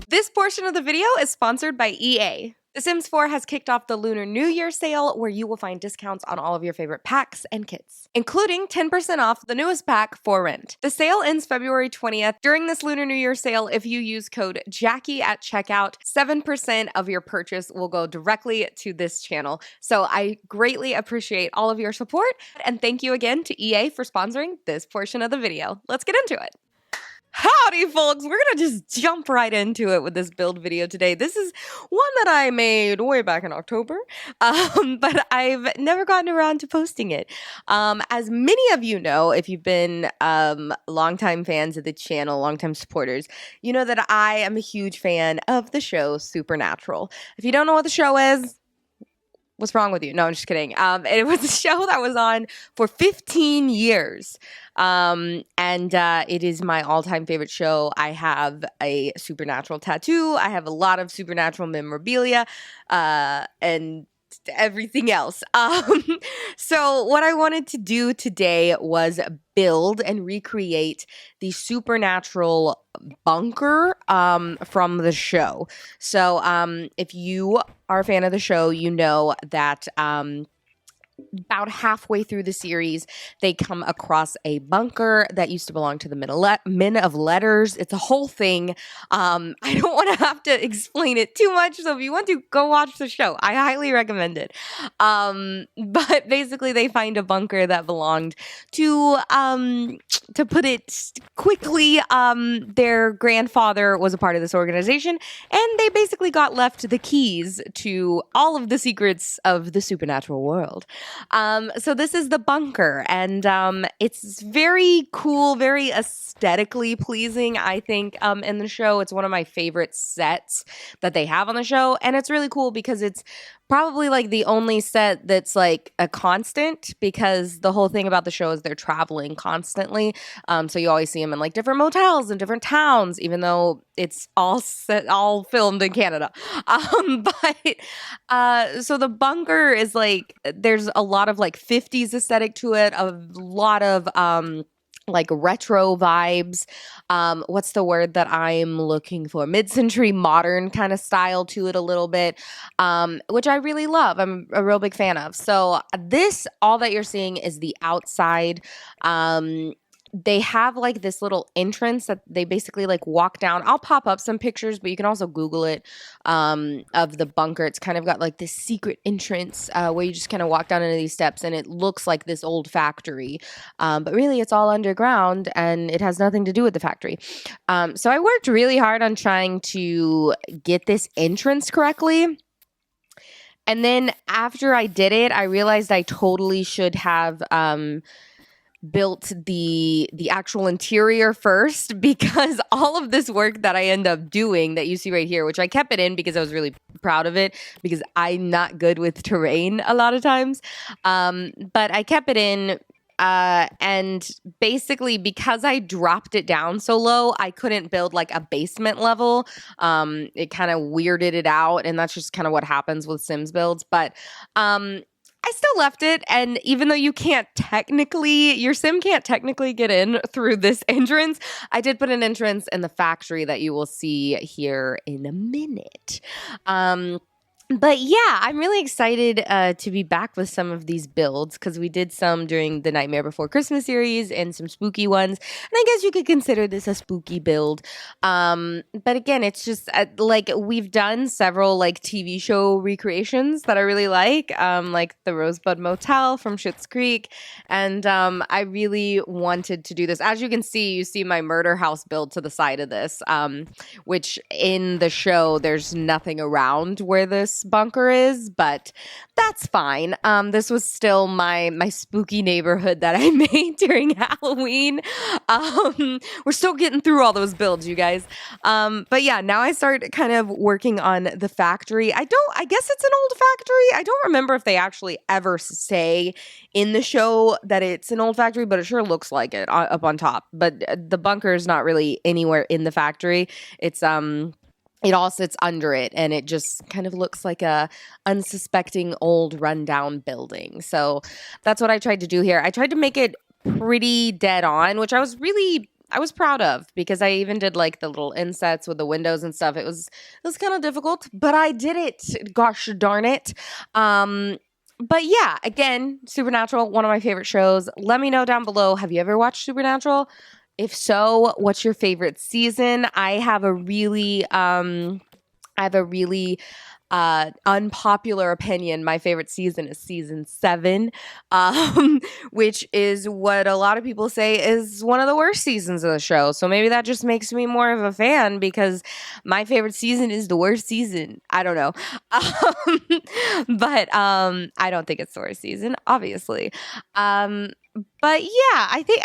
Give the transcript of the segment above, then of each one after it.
This portion of the video is sponsored by EA. The Sims 4 has kicked off the Lunar New Year sale where you will find discounts on all of your favorite packs and kits, including 10% off the newest pack, For Rent. The sale ends February 20th. During this Lunar New Year sale, if you use code Jaci at checkout, 7% of your purchase will go directly to this channel. So I greatly appreciate all of your support, and thank you again to EA for sponsoring this portion of the video. Let's get into it. Howdy, folks! We're gonna just jump right into it with this build video today. This is one that I made way back in October, but I've never gotten around to posting it. As many of you know, if you've been longtime fans of the channel, longtime supporters, you know that I am a huge fan of the show Supernatural. If you don't know what the show is, what's wrong with you? No, I'm just kidding. It was a show that was on for 15 years. And it is my all-time favorite show. I have a Supernatural tattoo. I have a lot of Supernatural memorabilia, and everything else. So what I wanted to do today was build and recreate the Supernatural bunker from the show. So if you are a fan of the show, you know that about halfway through the series, they come across a bunker that used to belong to the Men of Letters. It's a whole thing. I don't want to have to explain it too much, so if you want to, go watch the show. I highly recommend it. But basically, they find a bunker that belonged to put it quickly, their grandfather was a part of this organization, and they basically got left the keys to all of the secrets of the supernatural world. So this is the bunker, and it's very cool, very aesthetically pleasing, I think, in the show. It's one of my favorite sets that they have on the show, and it's really cool because it's probably like the only set that's like a constant, because the whole thing about the show is they're traveling constantly. So you always see them in like different motels in different towns, even though it's all filmed in Canada. So the bunker is like, there's a lot of like 50s aesthetic to it, a lot of like retro vibes. What's the word that I'm looking for? Mid-century modern kind of style to it a little bit, which I really love. I'm a real big fan of. So all that you're seeing is the outside. They have like this little entrance that they basically like walk down. I'll pop up some pictures, but you can also Google it, of the bunker. It's kind of got like this secret entrance where you just kind of walk down into these steps, and it looks like this old factory. But really it's all underground and it has nothing to do with the factory. So I worked really hard on trying to get this entrance correctly. And then after I did it, I realized I totally should have built the actual interior first, because all of this work that I end up doing that you see right here, which I kept it in because I was really proud of it, because I'm not good with terrain a lot of times, but I kept it in, and basically because I dropped it down so low, I couldn't build like a basement level. It kind of weirded it out, and that's just kind of what happens with Sims builds. But I still left it, and even though your sim can't technically get in through this entrance, I did put an entrance in the factory that you will see here in a minute. But yeah, I'm really excited to be back with some of these builds, because we did some during the Nightmare Before Christmas series and some spooky ones. And I guess you could consider this a spooky build. But again, it's just like we've done several like TV show recreations that I really like the Rosebud Motel from Schitt's Creek. And I really wanted to do this. As you see my murder house build to the side of this, which in the show, there's nothing around where this bunker is, but that's fine. This was still my spooky neighborhood that I made during Halloween. We're still getting through all those builds, you guys. But yeah, now I start kind of working on the factory. I guess it's an old factory. I don't remember if they actually ever say in the show that it's an old factory, but it sure looks like it up on top. But the bunker is not really anywhere in the factory. It's it all sits under it, and it just kind of looks like a unsuspecting old rundown building. So that's what I tried to do here. I tried to make it pretty dead on, which I was really I was proud of, because I even did like the little insets with the windows and stuff. It was kind of difficult, but I did it. Gosh darn it. But yeah, again, Supernatural, one of my favorite shows. Let me know down below. Have you ever watched Supernatural? If so, what's your favorite season? I have a really unpopular opinion. My favorite season is season 7, which is what a lot of people say is one of the worst seasons of the show. So maybe that just makes me more of a fan, because my favorite season is the worst season. I don't know. But I don't think it's the worst season, obviously. But yeah, I think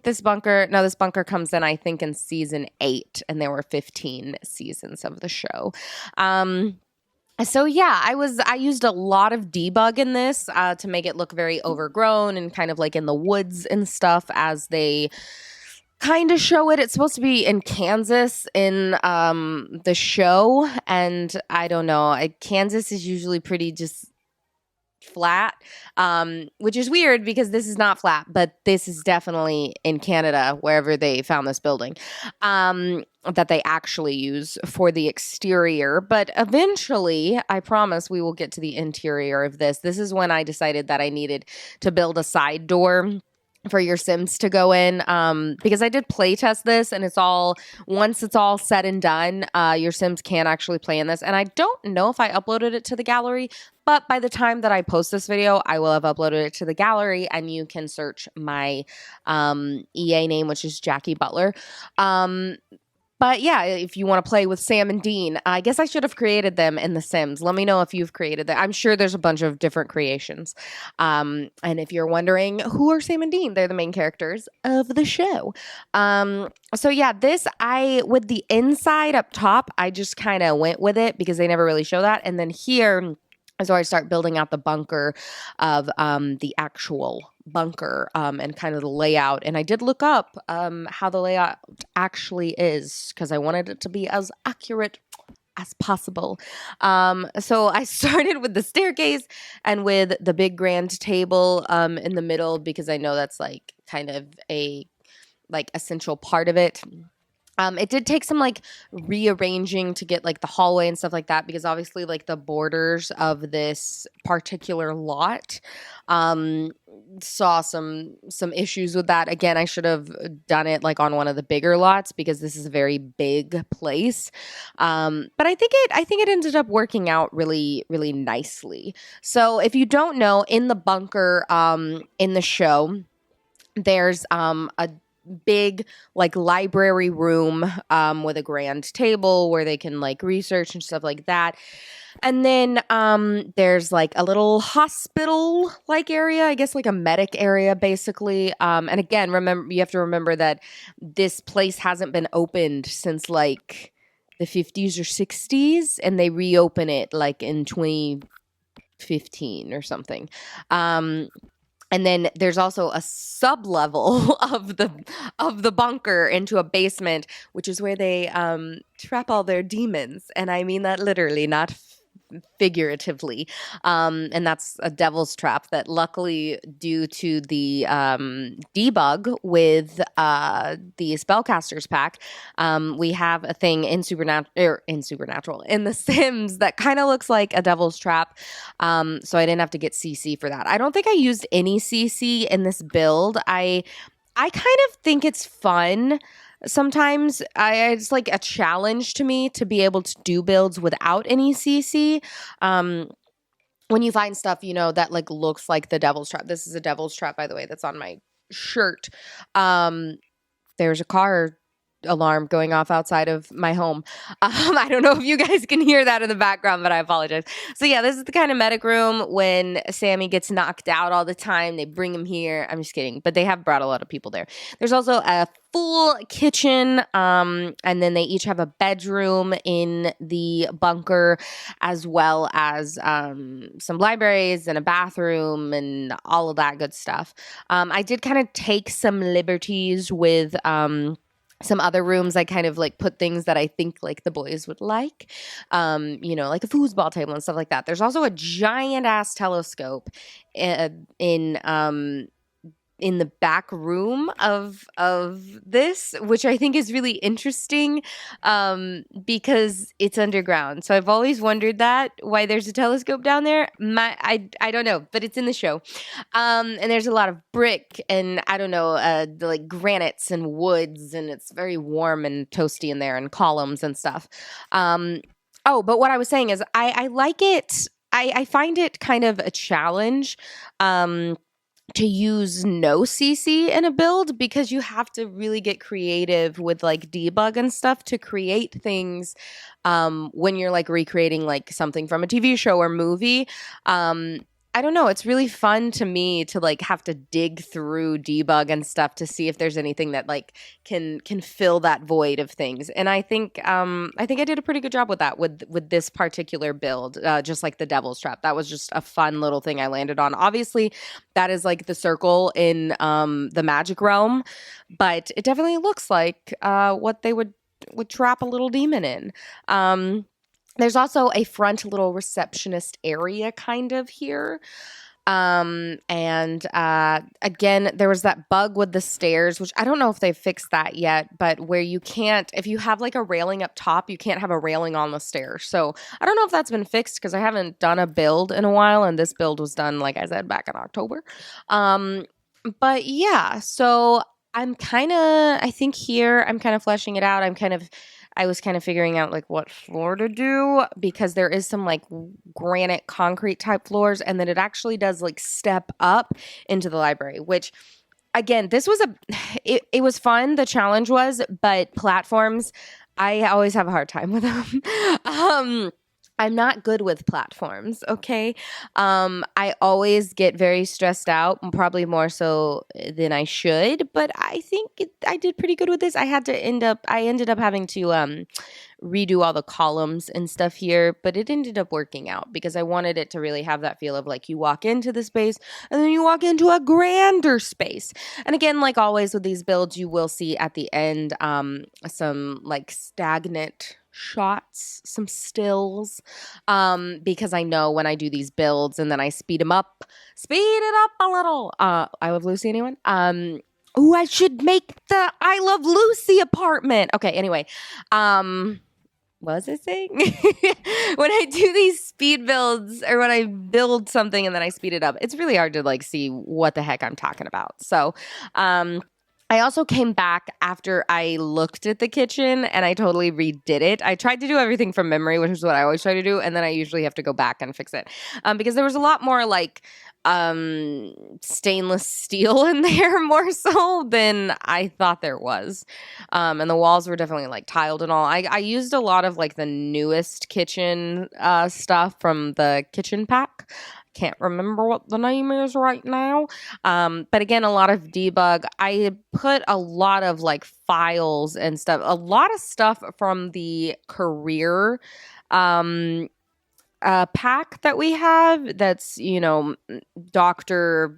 this bunker comes in, I think, in season 8, and there were 15 seasons of the show. So yeah, I used a lot of debug in this to make it look very overgrown and kind of like in the woods and stuff, as they kind of show it. It's supposed to be in Kansas in the show, and I don't know. Kansas is usually pretty just flat, which is weird because this is not flat, but this is definitely in Canada, wherever they found this building, that they actually use for the exterior. But eventually, I promise, we will get to the interior of this. This is when I decided that I needed to build a side door for your Sims to go in, because I did play test this, and once it's all said and done, your Sims can actually play in this. And I don't know if I uploaded it to the gallery, but by the time that I post this video, I will have uploaded it to the gallery, and you can search my EA name, which is Jaci Butler. But yeah, if you want to play with Sam and Dean, I guess I should have created them in The Sims. Let me know if you've created them. I'm sure there's a bunch of different creations. And if you're wondering, who are Sam and Dean? They're the main characters of the show. So yeah, with the inside up top, I just kind of went with it because they never really show that. And then here is where I start building out the bunker of the actual bunker and kind of the layout. And I did look up how the layout actually is, because I wanted it to be as accurate as possible. So I started with the staircase and with the big grand table in the middle, because I know that's like kind of a essential part of it. It did take some rearranging to get the hallway and stuff like that, because obviously the borders of this particular lot saw some issues with that. Again, I should have done it on one of the bigger lots, because this is a very big place. But I think it ended up working out really, really nicely. So if you don't know, in the bunker in the show, there's a big library room with a grand table where they can research and stuff like that. And then there's a little hospital area, I guess a medic area basically. And again, you have to remember that this place hasn't been opened since the 50s or 60s, and they reopen it in 2015 or something. And then there's also a sub-level of the bunker into a basement, which is where they trap all their demons. And I mean that literally, not figuratively. And that's a devil's trap that, luckily, due to the debug with the spellcasters pack, we have a thing in The Sims that kind of looks like a devil's trap. So I didn't have to get CC for that. I don't think I used any CC in this build. I kind of think it's fun. Sometimes it's a challenge to me to be able to do builds without any CC. When you find stuff, that looks like the devil's trap. This is a devil's trap, by the way, that's on my shirt. There's a car alarm going off outside of my home. I don't know if you guys can hear that in the background, but I apologize. So yeah, this is the kind of medic room when Sammy gets knocked out all the time. They bring him here. I'm just kidding, but they have brought a lot of people there. There's also a full kitchen, and then they each have a bedroom in the bunker, as well as some libraries and a bathroom and all of that good stuff. I did kind of take some liberties with some other rooms. I kind of put things that I think the boys would like, a foosball table and stuff like that. There's also a giant ass telescope in in the back room of this, which I think is really interesting, because it's underground. So I've always wondered that why there's a telescope down there. I don't know, but it's in the show. And there's a lot of brick and I don't know, like granites and woods, and it's very warm and toasty in there, and columns and stuff. Oh, but what I was saying is I like it. I find it kind of a challenge. To use no CC in a build, because you have to really get creative with like debug and stuff to create things when you're like recreating like something from a TV show or movie. I don't know. It's really fun to me to like have to dig through debug and stuff to see if there's anything that like can fill that void of things. And I think I did a pretty good job with that with this particular build, just like the Devil's Trap. That was just a fun little thing I landed on. Obviously, that is like the circle in the magic realm, but it definitely looks like what they would trap a little demon in. There's also a front little receptionist area kind of here. And again, there was that bug with the stairs, which I don't know if they've fixed that yet, but where you can't, if you have like a railing up top, you can't have a railing on the stairs. So I don't know if that's been fixed because I haven't done a build in a while, and this build was done, like I said, back in October. But yeah, so I think here I'm kind of fleshing it out. I was kind of figuring out like what floor to do, because there is some like granite concrete type floors, and then it actually does like step up into the library, which again, this was it was fun. The challenge was, but platforms, I always have a hard time with them. I'm not good with platforms, okay? I always get very stressed out, probably more so than I should, but I think I did pretty good with this. I ended up having to redo all the columns and stuff here, but it ended up working out because I wanted it to really have that feel of like you walk into the space and then you walk into a grander space. And again, like always with these builds, you will see at the end some like stagnant shots, some stills, because I know when I do these builds and then I speed it up a little. I Love Lucy, anyone? Oh, I should make the I Love Lucy apartment. Okay, anyway, what was I saying? When I do these speed builds, or when I build something and then I speed it up, it's really hard to like see what the heck I'm talking about. So, I also came back after I looked at the kitchen and I totally redid it. I tried to do everything from memory, which is what I always try to do, and then I usually have to go back and fix it, because there was a lot more like stainless steel in there more so than I thought there was, and the walls were definitely like tiled and all. I used a lot of like the newest kitchen stuff from the kitchen pack. Can't remember what the name is right now. But again, a lot of debug. I put a lot of like files and stuff, a lot of stuff from the career pack that we have. That's, doctor,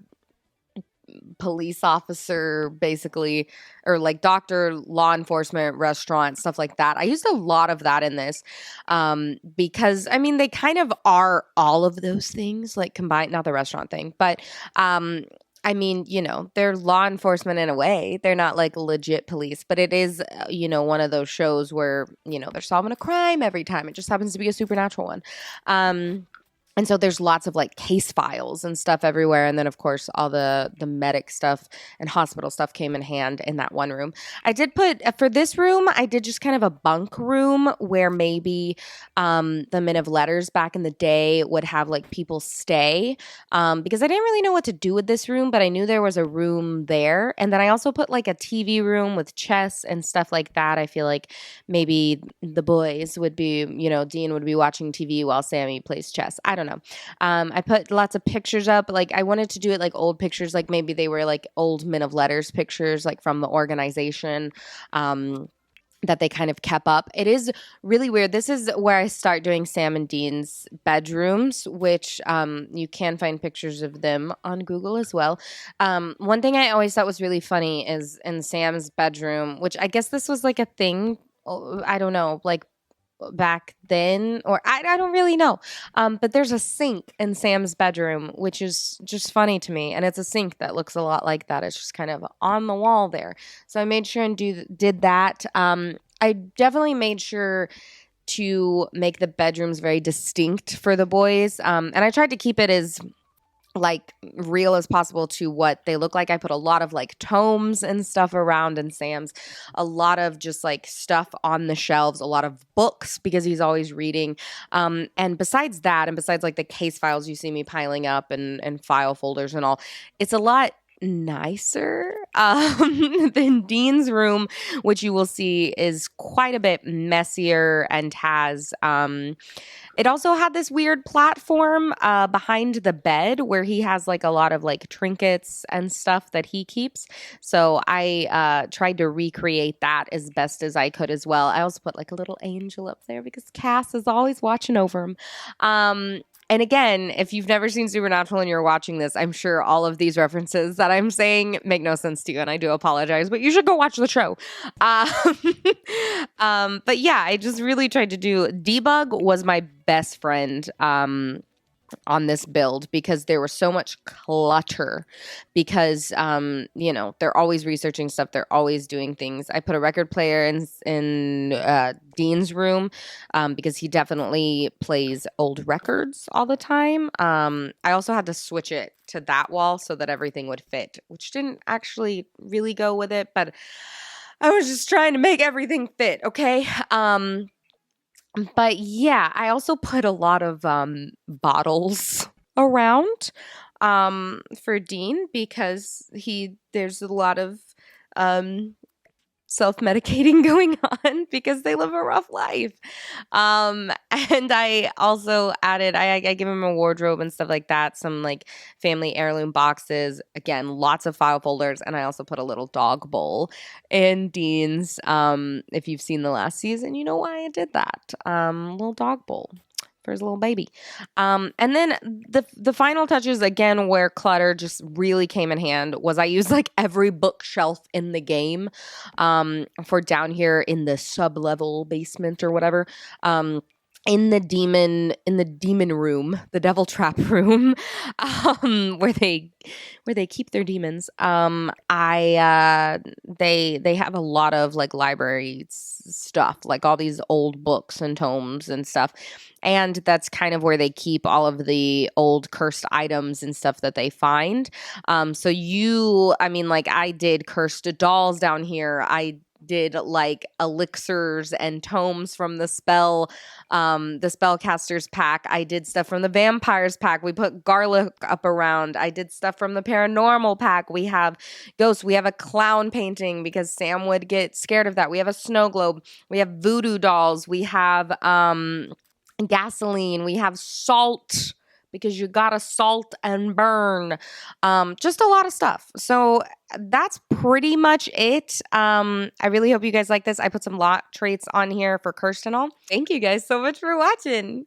police officer, basically, or like doctor, law enforcement, restaurant, stuff like that. I used a lot of that in this, because I mean, they kind of are all of those things like combined, not the restaurant thing, but I mean, they're law enforcement in a way. They're not like legit police, but it is, one of those shows where, they're solving a crime every time. It just happens to be a supernatural one. And so there's lots of like case files and stuff everywhere. And then of course all the medic stuff and hospital stuff came in hand in that one room. I did put, for this room, I did just kind of a bunk room where maybe the Men of Letters back in the day would have like people stay, because I didn't really know what to do with this room, but I knew there was a room there. And then I also put like a TV room with chess and stuff like that. I feel like maybe the boys would be, Dean would be watching TV while Sammy plays chess. I don't know. I put lots of pictures up. Like I wanted to do it like old pictures, like maybe they were like old Men of Letters pictures, like from the organization, that they kind of kept up. It is really weird. This is where I start doing Sam and Dean's bedrooms, which you can find pictures of them on Google as well. One thing I always thought was really funny is in Sam's bedroom, which I guess this was like a thing. I don't know, like back then, or I don't really know. But there's a sink in Sam's bedroom, which is just funny to me. And it's a sink that looks a lot like that. It's just kind of on the wall there. So I made sure and did that. I definitely made sure to make the bedrooms very distinct for the boys. And I tried to keep it as like real as possible to what they look like. I put a lot of like tomes and stuff around in Sam's, a lot of just like stuff on the shelves, a lot of books because he's always reading. And besides that, and besides like the case files you see me piling up and file folders and all, it's a lot nicer than Dean's room, which you will see is quite a bit messier and has it also had this weird platform behind the bed where he has like a lot of like trinkets and stuff that he keeps. So I tried to recreate that as best as I could as well. I also put like a little angel up there because Cass is always watching over him. And again, if you've never seen Supernatural and you're watching this, I'm sure all of these references that I'm saying make no sense to you, and I do apologize, but you should go watch the show. But yeah, I just really tried to do... Debug was my best friend on this build because there was so much clutter because, they're always researching stuff. They're always doing things. I put a record player in Dean's room because he definitely plays old records all the time. I also had to switch it to that wall so that everything would fit, which didn't actually really go with it, but I was just trying to make everything fit, okay? But yeah, I also put a lot of bottles around for Dean because there's a lot of self-medicating going on because they live a rough life. And I also added, I give him a wardrobe and stuff like that, some like family heirloom boxes, again, lots of file folders, and I also put a little dog bowl in Dean's. If you've seen the last season, you know why I did that. Little dog bowl for his little baby. And then the final touches, again, where clutter just really came in hand, was I used like every bookshelf in the game for down here in the sub-level basement or whatever. In the demon room, the devil trap room, where they keep their demons. They have a lot of like library stuff, like all these old books and tomes and stuff. And that's kind of where they keep all of the old cursed items and stuff that they find. I did cursed dolls down here. I did like elixirs and tomes from the spellcasters pack. I did stuff from the vampires pack. We put garlic up around. I did stuff from the paranormal pack. We have ghosts. We have a clown painting because Sam would get scared of that. We have a snow globe. We have voodoo dolls. We have gasoline. We have salt because you gotta salt and burn. Just a lot of stuff. So that's pretty much it. I really hope you guys like this. I put some lot traits on here for cursed and all. Thank you guys so much for watching.